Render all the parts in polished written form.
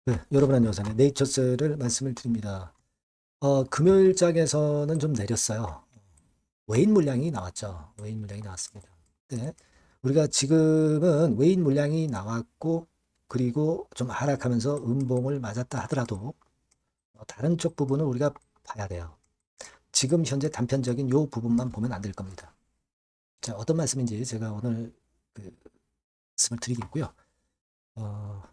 네, 여러분 안녕하세요. 네이처스를 말씀을 드립니다. 금요일장에서는 좀 내렸어요. 외인 물량이 나왔죠. 외인 물량이 나왔습니다. 네, 우리가 지금은 외인 물량이 나왔고, 그리고 좀 하락하면서 음봉을 맞았다 하더라도, 다른 쪽 부분을 우리가 봐야 돼요. 지금 현재 단편적인 요 부분만 보면 안 될 겁니다. 자, 어떤 말씀인지 제가 오늘 그 말씀을 드리겠고요.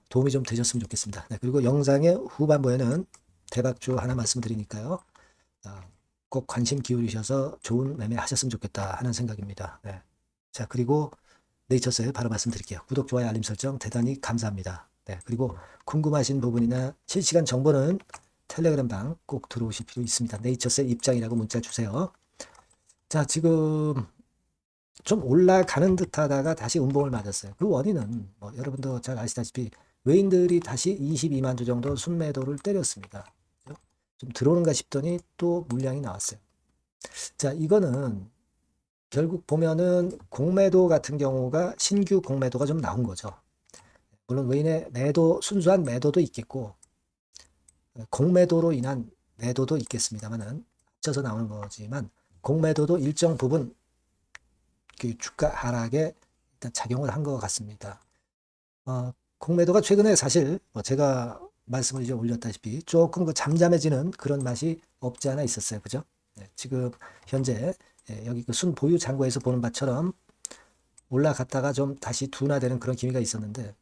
도움이 좀 되셨으면 좋겠습니다. 네, 그리고 영상의 후반부에는 대박주 하나 말씀드리니까요. 아, 꼭 관심 기울이셔서 좋은 매매 하셨으면 좋겠다 하는 생각입니다. 네. 자, 그리고 네이처스에 바로 말씀드릴게요. 구독, 좋아요, 알림 설정 대단히 감사합니다. 네. 그리고 궁금하신 부분이나 실시간 정보는 텔레그램 방 꼭 들어오실 필요 있습니다. 네이처스의 입장이라고 문자 주세요. 자, 지금 좀 올라가는 듯 하다가 다시 음봉을 맞았어요. 그 원인은 뭐 여러분도 잘 아시다시피 외인들이 다시 22만 주 정도 순매도를 때렸습니다. 좀 들어오는가 싶더니 또 물량이 나왔어요. 자, 이거는 결국 보면은 공매도 같은 경우가 신규 공매도가 좀 나온 거죠. 물론 외인의 매도, 순수한 매도도 있겠고, 공매도로 인한 매도도 있겠습니다만은, 합쳐서 나오는 거지만, 공매도도 일정 부분 그 주가 하락에 일단 작용을 한 것 같습니다. 공매도가 최근에 사실 뭐 제가 말씀을 이제 올렸다시피 조금 그 잠잠해지는 그런 맛이 없지 않아 있었어요. 그죠? 네, 지금 현재 여기 그 순보유 잔고에서 보는 바처럼 올라갔다가 좀 다시 둔화되는 그런 기미가 있었는데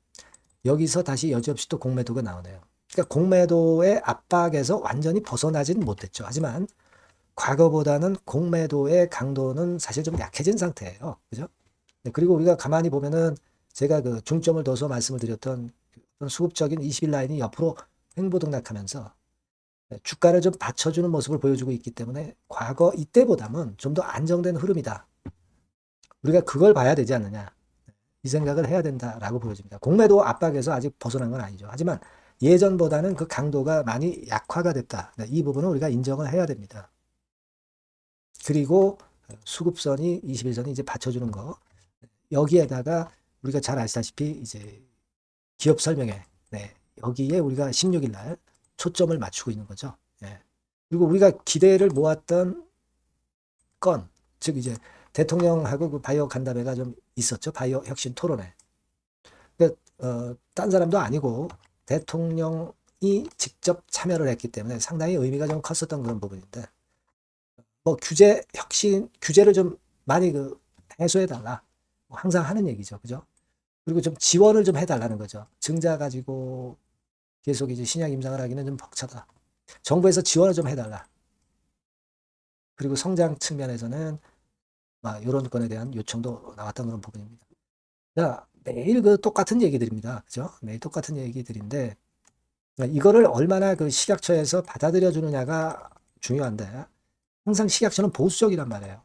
여기서 다시 여지없이 또 공매도가 나오네요. 그러니까 공매도의 압박에서 완전히 벗어나지는 못했죠. 하지만 과거보다는 공매도의 강도는 사실 좀 약해진 상태예요. 그죠? 네, 그리고 우리가 가만히 보면은 제가 그 중점을 둬서 말씀을 드렸던 수급적인 20일 라인이 옆으로 횡보등락하면서 주가를 좀 받쳐주는 모습을 보여주고 있기 때문에 과거 이때보다는 좀 더 안정된 흐름이다. 우리가 그걸 봐야 되지 않느냐. 이 생각을 해야 된다라고 보여집니다. 공매도 압박에서 아직 벗어난 건 아니죠. 하지만 예전보다는 그 강도가 많이 약화가 됐다. 네, 이 부분은 우리가 인정을 해야 됩니다. 그리고 수급선이 20일선이 이제 받쳐주는 거. 여기에다가 우리가 잘 아시다시피 이제 기업 설명회. 네, 여기에 우리가 16일 날 초점을 맞추고 있는 거죠. 네. 그리고 우리가 기대를 모았던 건, 즉 이제 대통령하고 그 바이오 간담회가 좀 있었죠. 바이오 혁신 토론회. 딴 사람도 아니고 대통령이 직접 참여를 했기 때문에 상당히 의미가 좀 컸었던 그런 부분인데, 뭐 규제 혁신 규제를 좀 많이 그 해소해 달라. 뭐 항상 하는 얘기죠. 그죠? 그리고 좀 지원을 좀 해달라는 거죠. 증자 가지고 계속 이제 신약 임상을 하기는 좀 벅차다. 정부에서 지원을 좀 해달라. 그리고 성장 측면에서는 막 이런 건에 대한 요청도 나왔던 그런 부분입니다. 자, 매일 그 똑같은 얘기들입니다. 그죠? 매일 똑같은 얘기들인데, 이거를 얼마나 그 식약처에서 받아들여 주느냐가 중요한데, 항상 식약처는 보수적이란 말이에요.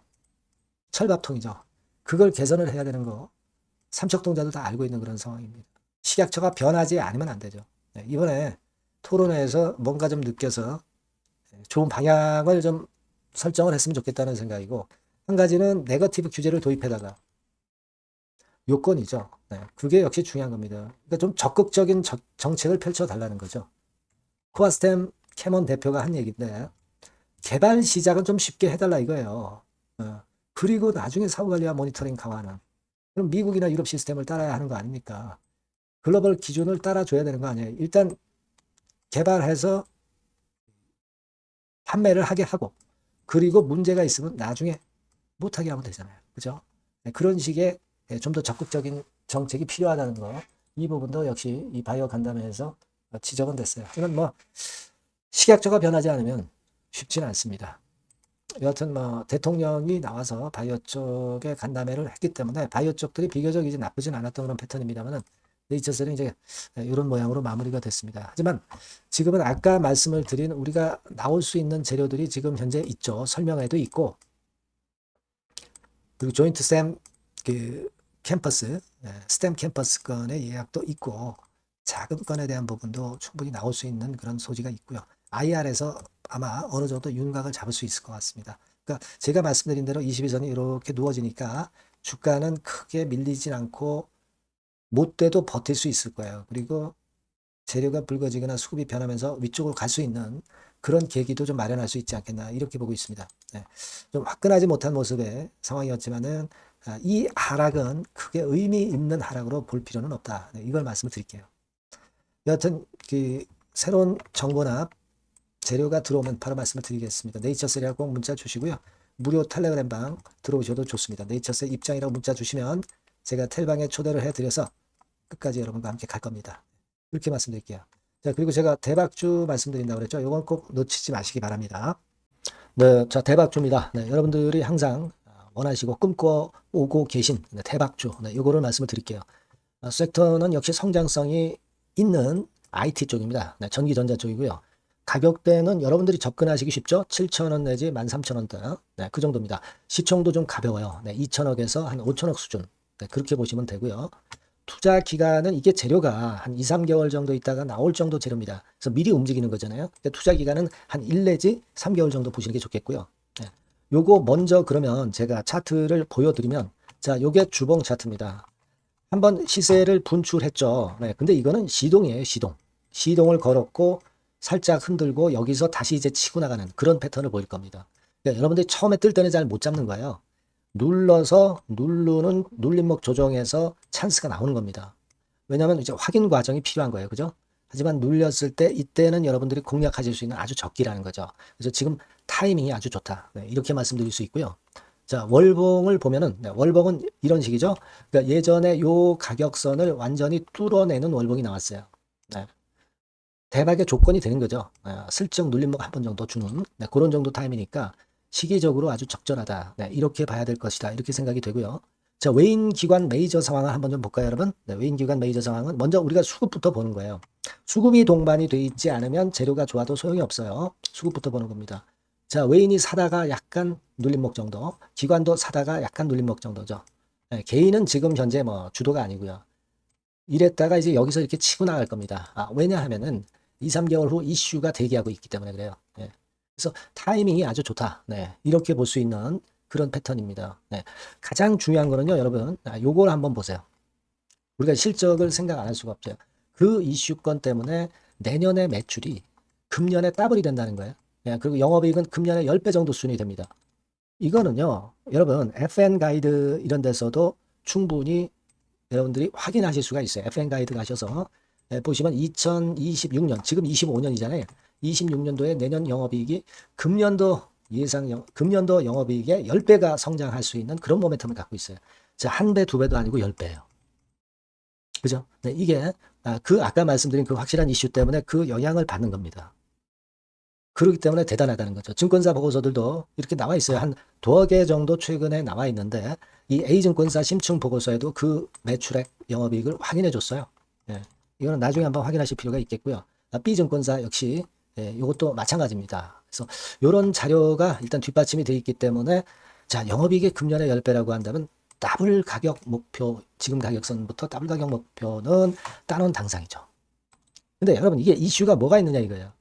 철밥통이죠. 그걸 개선을 해야 되는 거, 삼척동자도 다 알고 있는 그런 상황입니다. 식약처가 변하지 않으면 안 되죠. 네, 이번에 토론회에서 뭔가 좀 느껴서 좋은 방향을 좀 설정을 했으면 좋겠다는 생각이고, 한 가지는 네거티브 규제를 도입해다가 요건이죠. 네, 그게 역시 중요한 겁니다. 그러니까 좀 적극적인 정책을 펼쳐달라는 거죠. 코아스템 캐몬 대표가 한 얘기인데 개발 시작은 좀 쉽게 해달라 이거예요. 그리고 나중에 사후관리와 모니터링 강화는 그럼 미국이나 유럽 시스템을 따라야 하는 거 아닙니까? 글로벌 기준을 따라줘야 되는 거 아니에요. 일단 개발해서 판매를 하게 하고 그리고 문제가 있으면 나중에 못하게 하면 되잖아요. 그죠? 네, 그런 식의 좀 더 적극적인 정책이 필요하다는 거. 이 부분도 역시 이 바이오 간담회에서 지적은 됐어요. 이건 뭐 식약처가 변하지 않으면 쉽지는 않습니다. 여하튼 뭐 대통령이 나와서 바이오 쪽에 간담회를 했기 때문에 바이오 쪽들이 비교적 이제 나쁘진 않았던 그런 패턴입니다만은 네이처스는 이제 이런 모양으로 마무리가 됐습니다. 하지만 지금은 아까 말씀을 드린 우리가 나올 수 있는 재료들이 지금 현재 있죠. 설명회도 있고 그리고 조인트 쌤 그 캠퍼스 스템 캠퍼스 건의 예약도 있고 작은 건에 대한 부분도 충분히 나올 수 있는 그런 소지가 있고요. IR에서 아마 어느 정도 윤곽을 잡을 수 있을 것 같습니다. 그러니까 제가 말씀드린 대로 22선이 이렇게 누워지니까 주가는 크게 밀리진 않고 못 돼도 버틸 수 있을 거예요. 그리고 재료가 붉어지거나 수급이 변하면서 위쪽으로 갈 수 있는 그런 계기도 좀 마련할 수 있지 않겠나 이렇게 보고 있습니다. 네. 좀 화끈하지 못한 모습의 상황이었지만은 이 하락은 크게 의미 있는 하락으로 볼 필요는 없다. 네, 이걸 말씀을 드릴게요. 여하튼 그 새로운 정보나 재료가 들어오면 바로 말씀을 드리겠습니다. 네이처셀이라고 꼭 문자 주시고요. 무료 텔레그램방 들어오셔도 좋습니다. 네이처셀 입장이라고 문자 주시면 제가 텔방에 초대를 해드려서 끝까지 여러분과 함께 갈 겁니다. 이렇게 말씀드릴게요. 자, 그리고 제가 대박주 말씀드린다고 그랬죠. 이건 꼭 놓치지 마시기 바랍니다. 네, 자, 대박주입니다. 네, 여러분들이 항상 원하시고 꿈꿔오고 계신 대박주. 네, 이거를 말씀을 드릴게요. 섹터는 역시 성장성이 있는 IT 쪽입니다. 네, 전기전자 쪽이고요. 가격대는 여러분들이 접근하시기 쉽죠? 7,000원 내지 13,000원대. 네, 그 정도입니다. 시총도 좀 가벼워요. 네, 2천억에서 한 5천억 수준. 네, 그렇게 보시면 되고요. 투자 기간은 이게 재료가 한 2, 3개월 정도 있다가 나올 정도 재료입니다. 그래서 미리 움직이는 거잖아요. 투자 기간은 한 1 내지 3개월 정도 보시는 게 좋겠고요. 네. 요거 먼저 그러면 제가 차트를 보여드리면 자, 요게 주봉 차트입니다. 한번 시세를 분출했죠. 네, 근데 이거는 시동이에요, 시동. 시동을 걸었고 살짝 흔들고 여기서 다시 이제 치고 나가는 그런 패턴을 보일 겁니다. 그러니까 여러분들이 처음에 뜰 때는 잘 못 잡는 거예요. 눌러서 누르는 눌림목 조정에서 찬스가 나오는 겁니다. 왜냐하면 이제 확인 과정이 필요한 거예요. 그죠? 하지만 눌렸을 때 이때는 여러분들이 공략하실 수 있는 아주 적기라는 거죠. 그래서 지금 타이밍이 아주 좋다. 네, 이렇게 말씀드릴 수 있고요. 자, 월봉을 보면은 네, 월봉은 이런 식이죠. 그러니까 예전에 요 가격선을 완전히 뚫어내는 월봉이 나왔어요. 네, 대박의 조건이 되는 거죠. 슬쩍 눌림목 한 번 정도 주는 그런 정도 타임이니까 시기적으로 아주 적절하다. 네, 이렇게 봐야 될 것이다. 이렇게 생각이 되고요. 자, 외인 기관 메이저 상황을 한번 좀 볼까요, 여러분? 네, 외인 기관 메이저 상황은 먼저 우리가 수급부터 보는 거예요. 수급이 동반이 돼 있지 않으면 재료가 좋아도 소용이 없어요. 수급부터 보는 겁니다. 자, 외인이 사다가 약간 눌림목 정도, 기관도 사다가 약간 눌림목 정도죠. 네, 개인은 지금 현재 뭐 주도가 아니고요. 이랬다가 이제 여기서 이렇게 치고 나갈 겁니다. 왜냐하면은 2, 3개월 후 이슈가 대기하고 있기 때문에 그래요. 네. 그래서 타이밍이 아주 좋다. 네. 이렇게 볼 수 있는 그런 패턴입니다. 네. 가장 중요한 거는요, 여러분, 요걸 한번 보세요. 우리가 실적을 생각 안 할 수가 없죠. 그 이슈건 때문에 내년의 매출이 금년에 더블이 된다는 거예요. 네. 그리고 영업이익은 금년에 10배 정도 수준이 됩니다. 이거는요, 여러분, FN 가이드 이런 데서도 충분히 여러분들이 확인하실 수가 있어요. FN 가이드 가셔서 보시면 2026년, 지금 25년이잖아요. 26년도에 내년 영업이익이 금년도 영업이익의 10배가 성장할 수 있는 그런 모멘텀을 갖고 있어요. 자, 한 배, 두 배도 아니고 10배예요. 그죠? 네, 이게 아까 말씀드린 그 확실한 이슈 때문에 그 영향을 받는 겁니다. 그렇기 때문에 대단하다는 거죠. 증권사 보고서들도 이렇게 나와 있어요. 한 두어 개 정도 최근에 나와 있는데 이 A증권사 심층 보고서에도 그 매출액 영업이익을 확인해 줬어요. 예. 이거는 나중에 한번 확인하실 필요가 있겠고요. B증권사 역시 이것도 마찬가지입니다. 그래서 이런 자료가 일단 뒷받침이 되어 있기 때문에 자, 영업이익이 금년에 10배라고 한다면 더블 가격 목표, 지금 가격선부터 더블 가격 목표는 따놓은 당상이죠. 근데 여러분 이게 이슈가 뭐가 있느냐 이거예요.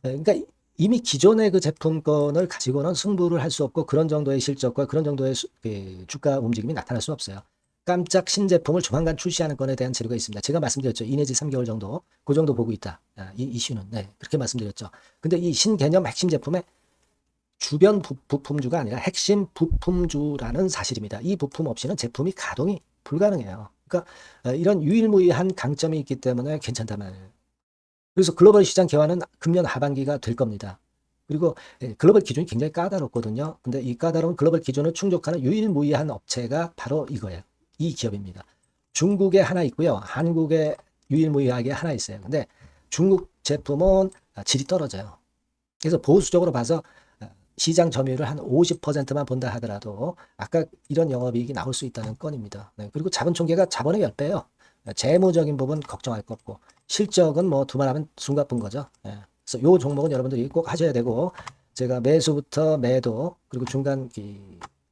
그러니까 이미 기존의 그 제품권을 가지고는 승부를 할 수 없고 그런 정도의 실적과 그런 정도의 주가 움직임이 나타날 수 없어요. 깜짝 신제품을 조만간 출시하는 건에 대한 재료가 있습니다. 제가 말씀드렸죠. 2 내지 3개월 정도, 그 정도 보고 있다. 이 이슈는. 네, 그렇게 말씀드렸죠. 근데 이 신개념 핵심 제품의 주변 부품주가 아니라 핵심 부품주라는 사실입니다. 이 부품 없이는 제품이 가동이 불가능해요. 그러니까 이런 유일무이한 강점이 있기 때문에 괜찮단 말이에요. 그래서 글로벌 시장 개화는 금년 하반기가 될 겁니다. 그리고 글로벌 기준이 굉장히 까다롭거든요. 근데 이 까다로운 글로벌 기준을 충족하는 유일무이한 업체가 바로 이거예요. 이 기업입니다. 중국에 하나 있고요. 한국에 유일무이하게 하나 있어요. 근데 중국 제품은 질이 떨어져요. 그래서 보수적으로 봐서 시장 점유율을 한 50%만 본다 하더라도 아까 이런 영업이익이 나올 수 있다는 건입니다. 네, 그리고 자본 총계가 자본의 10배예요. 재무적인 부분 걱정할 거 없고 실적은 뭐 두말하면 숨가쁜 거죠. 예. 그래서 요 종목은 여러분들이 꼭 하셔야 되고 제가 매수부터 매도 그리고 중간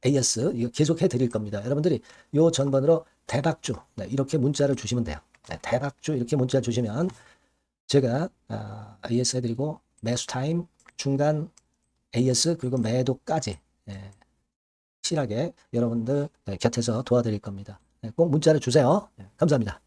AS 이거 계속 해드릴 겁니다. 여러분들이 요 전번으로 대박주 이렇게 문자를 주시면 돼요. 대박주 이렇게 문자 주시면 제가 AS 해드리고 매수 타임 중간 AS 그리고 매도까지 확실하게 여러분들 곁에서 도와드릴 겁니다. 꼭 문자를 주세요. 감사합니다.